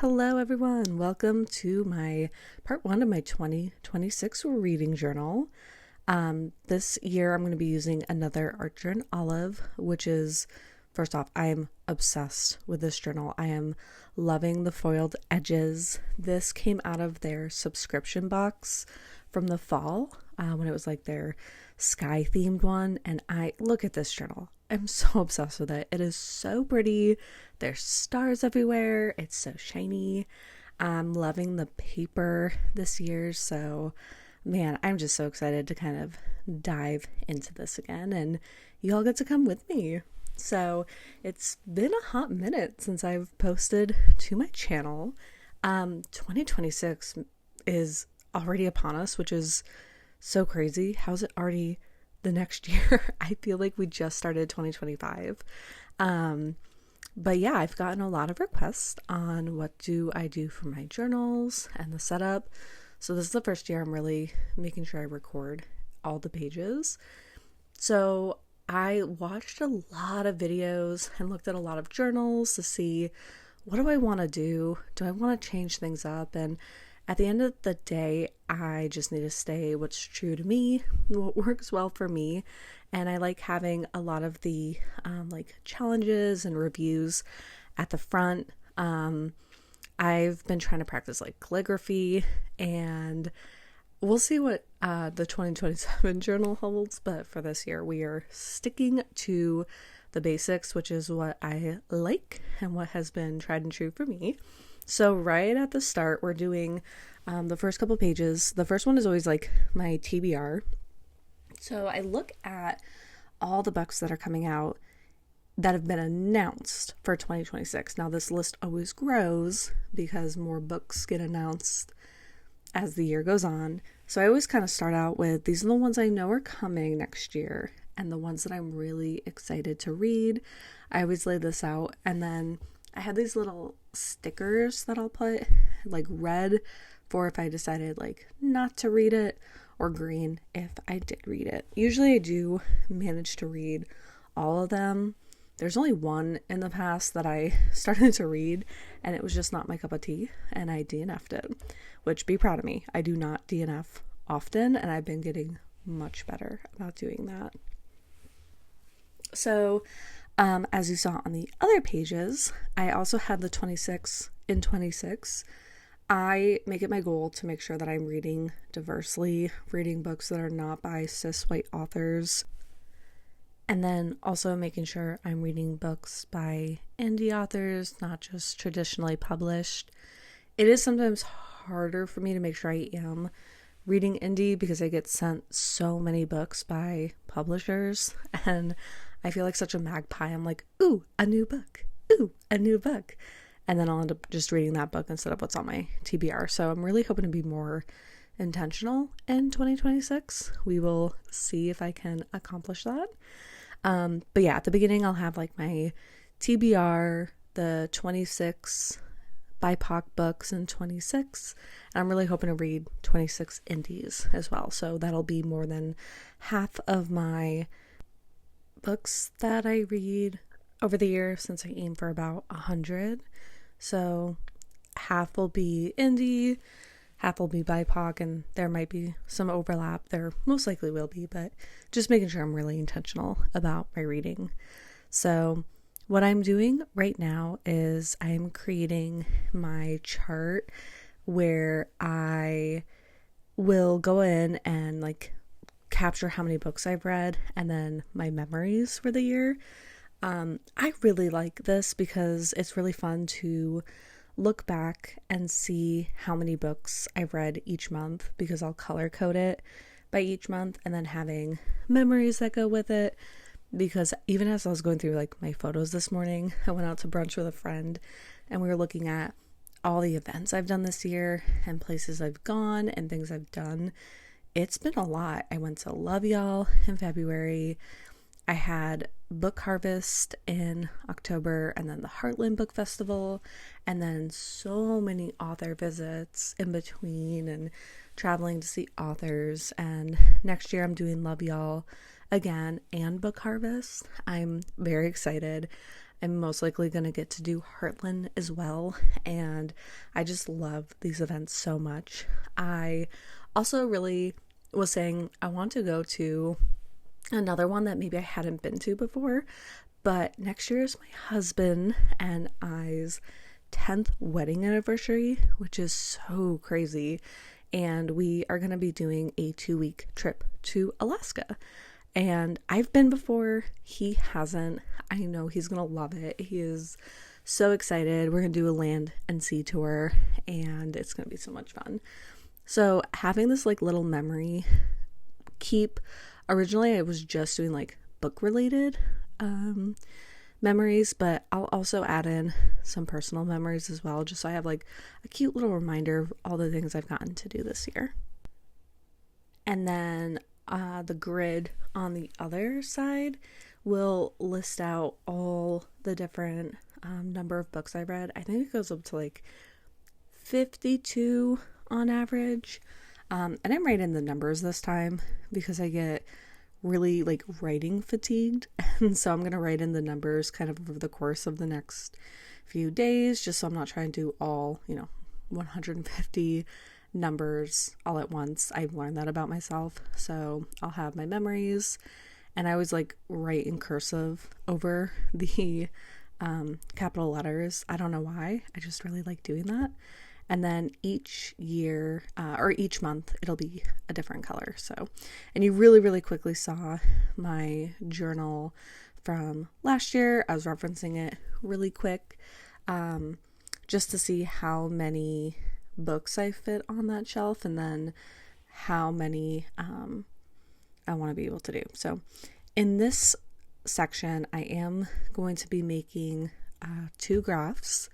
Hello, everyone. Welcome to my part one of my 2026 reading journal. This year I'm going to be using another Archer and Olive, which is, first off, I am obsessed with this journal. I am loving the foiled edges. This came out of their subscription box from the fall when it was like their sky themed one. And I look at this journal. I'm so obsessed with it. It is so pretty. There's stars everywhere. It's so shiny. I'm loving the paper this year. So, man, I'm just so excited to kind of dive into this again. And you all get to come with me. So, it's been a hot minute since I've posted to my channel. 2026 is already upon us, which is so crazy. How's it already the next year? I feel like we just started 2025. But yeah, I've gotten a lot of requests on what do I do for my journals and the setup. So this is the first year I'm really making sure I record all the pages. So I watched a lot of videos and looked at a lot of journals to see, what do I want to do? Do I want to change things up? And at the end of the day, I just need to stay what's true to me, what works well for me. And I like having a lot of the like challenges and reviews at the front. I've been trying to practice like calligraphy, and we'll see what the 2027 journal holds. But for this year, we are sticking to the basics, which is what I like and what has been tried and true for me. So right at the start, we're doing the first couple pages. The first one is always like my TBR. So I look at all the books that are coming out that have been announced for 2026. Now this list always grows because more books get announced as the year goes on. So I always kind of start out with, these are the ones I know are coming next year and the ones that I'm really excited to read. I always lay this out, and then I have these little stickers that I'll put, like red for if I decided like not to read it, or green if I did read it. Usually I do manage to read all of them. There's only one in the past that I started to read and it was just not my cup of tea and I DNF'd it, which, be proud of me. I do not DNF often and I've been getting much better about doing that. So as you saw on the other pages, I also had the 26 in 26. I make it my goal to make sure that I'm reading diversely, reading books that are not by cis white authors, and then also making sure I'm reading books by indie authors, not just traditionally published. It is sometimes harder for me to make sure I am reading indie because I get sent so many books by publishers and I feel like such a magpie. I'm like, ooh, a new book. Ooh, a new book. And then I'll end up just reading that book instead of what's on my TBR. So I'm really hoping to be more intentional in 2026. We will see if I can accomplish that. But yeah, at the beginning, I'll have like my TBR, the 26 BIPOC books in 26. And I'm really hoping to read 26 indies as well. So that'll be more than half of my books that I read over the year, since I aim for about 100. So half will be indie, half will be BIPOC, and there might be some overlap. There most likely will be, but just making sure I'm really intentional about my reading. So what I'm doing right now is I'm creating my chart where I will go in and like capture how many books I've read and then my memories for the year. I really like this because it's really fun to look back and see how many books I've read each month, because I'll color code it by each month and then having memories that go with it. Because even as I was going through like my photos this morning, I went out to brunch with a friend and we were looking at all the events I've done this year and places I've gone and things I've done. It's been a lot. I went to Love Y'all in February. I had Book Harvest in October, and then the Heartland Book Festival, and then so many author visits in between and traveling to see authors. And next year I'm doing Love Y'all again and Book Harvest. I'm very excited. I'm most likely going to get to do Heartland as well, and I just love these events so much. I also really was saying I want to go to another one that maybe I hadn't been to before, but next year is my husband and I's 10th wedding anniversary, which is so crazy. And we are going to be doing a 2-week trip to Alaska. And I've been before, he hasn't. I know he's going to love it. He is so excited. We're going to do a land and sea tour, and it's going to be so much fun. So having this like little memory originally I was just doing like book related memories, but I'll also add in some personal memories as well, just so I have like a cute little reminder of all the things I've gotten to do this year. And then the grid on the other side will list out all the different number of books I've read. I think it goes up to like 52 on average. And I'm writing the numbers this time because I get really like writing fatigued, and so I'm going to write in the numbers kind of over the course of the next few days, just so I'm not trying to do all 150 numbers all at once. I've learned that about myself, so I'll have my memories, and I always like write in cursive over the capital letters. I don't know why, I just really like doing that. And then each year or each month it'll be a different color. So, and you really, really quickly saw my journal from last year. I was referencing it really quick just to see how many books I fit on that shelf, and then how many I want to be able to do. So in this section, I am going to be making 2 graphs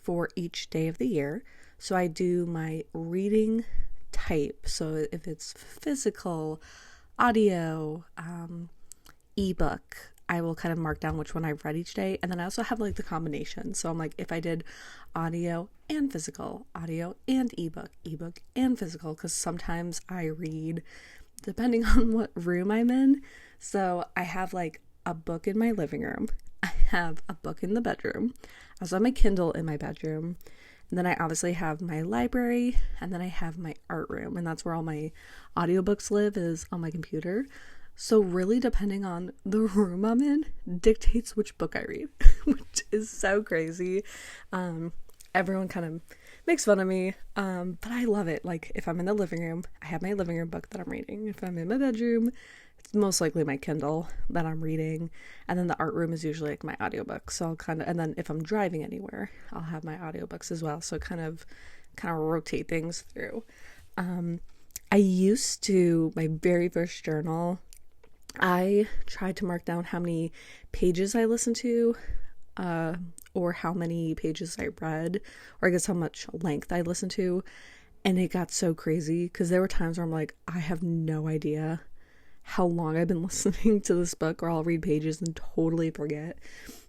for each day of the year. So I do my reading type. So if it's physical, audio, ebook, I will kind of mark down which one I've read each day. And then I also have like the combination. So I'm like, if I did audio and physical, audio and ebook, ebook and physical, because sometimes I read depending on what room I'm in. So I have like a book in my living room. I have a book in the bedroom. I also have my Kindle in my bedroom. And then I obviously have my library, and then I have my art room, and that's where all my audiobooks live, is on my computer. So really, depending on the room I'm in, dictates which book I read, which is so crazy. Everyone kind of makes fun of me, but I love it. Like, if I'm in the living room, I have my living room book that I'm reading. If I'm in my bedroom, it's most likely my Kindle that I'm reading, and then the art room is usually like my audiobook. So I'll and then if I'm driving anywhere, I'll have my audiobooks as well. So kind of rotate things through. I used to, my very first journal, I tried to mark down how many pages I listened to, or how many pages I read, or I guess how much length I listened to, and it got so crazy because there were times where I'm like, I have no idea how long I've been listening to this book, or I'll read pages and totally forget.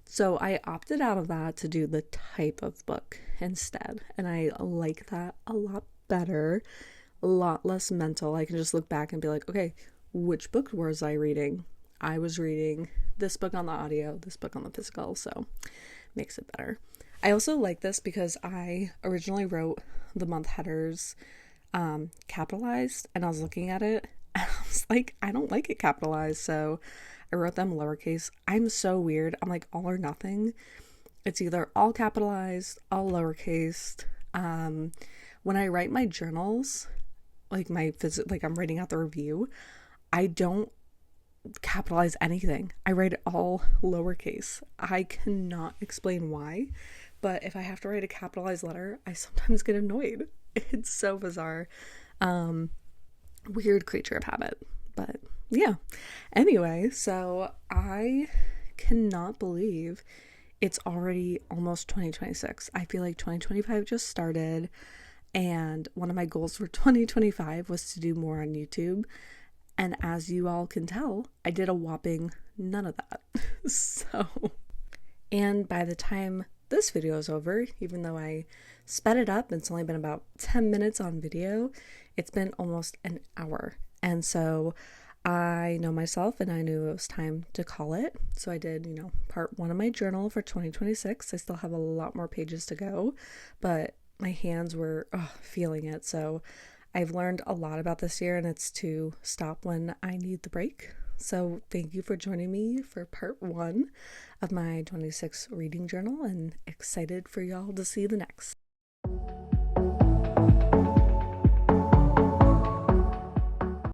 So I opted out of that to do the type of book instead, and I like that a lot better, a lot less mental. I can just look back and be like, okay, which book was I reading? I was reading this book on the audio, this book on the physical, so makes it better. I also like this because I originally wrote the month headers capitalized, and I was looking at it and I was like, I don't like it capitalized, so I wrote them lowercase. I'm so weird. I'm like all or nothing. It's either all capitalized, all lowercase. When I write my journals, like like I'm writing out the review, I don't capitalize anything. I write it all lowercase. I cannot explain why, but if I have to write a capitalized letter, I sometimes get annoyed. It's so bizarre. Weird creature of habit, but yeah. Anyway, so I cannot believe it's already almost 2026. I feel like 2025 just started, and one of my goals for 2025 was to do more on YouTube. And as you all can tell, I did a whopping none of that. And by the time this video is over, even though I sped it up, it's only been about 10 minutes on video, it's been almost an hour. And so I know myself and I knew it was time to call it. So I did, part one of my journal for 2026. I still have a lot more pages to go, but my hands were feeling it. So I've learned a lot about this year, and it's to stop when I need the break. So thank you for joining me for part one of my 26 reading journal, and excited for y'all to see the next.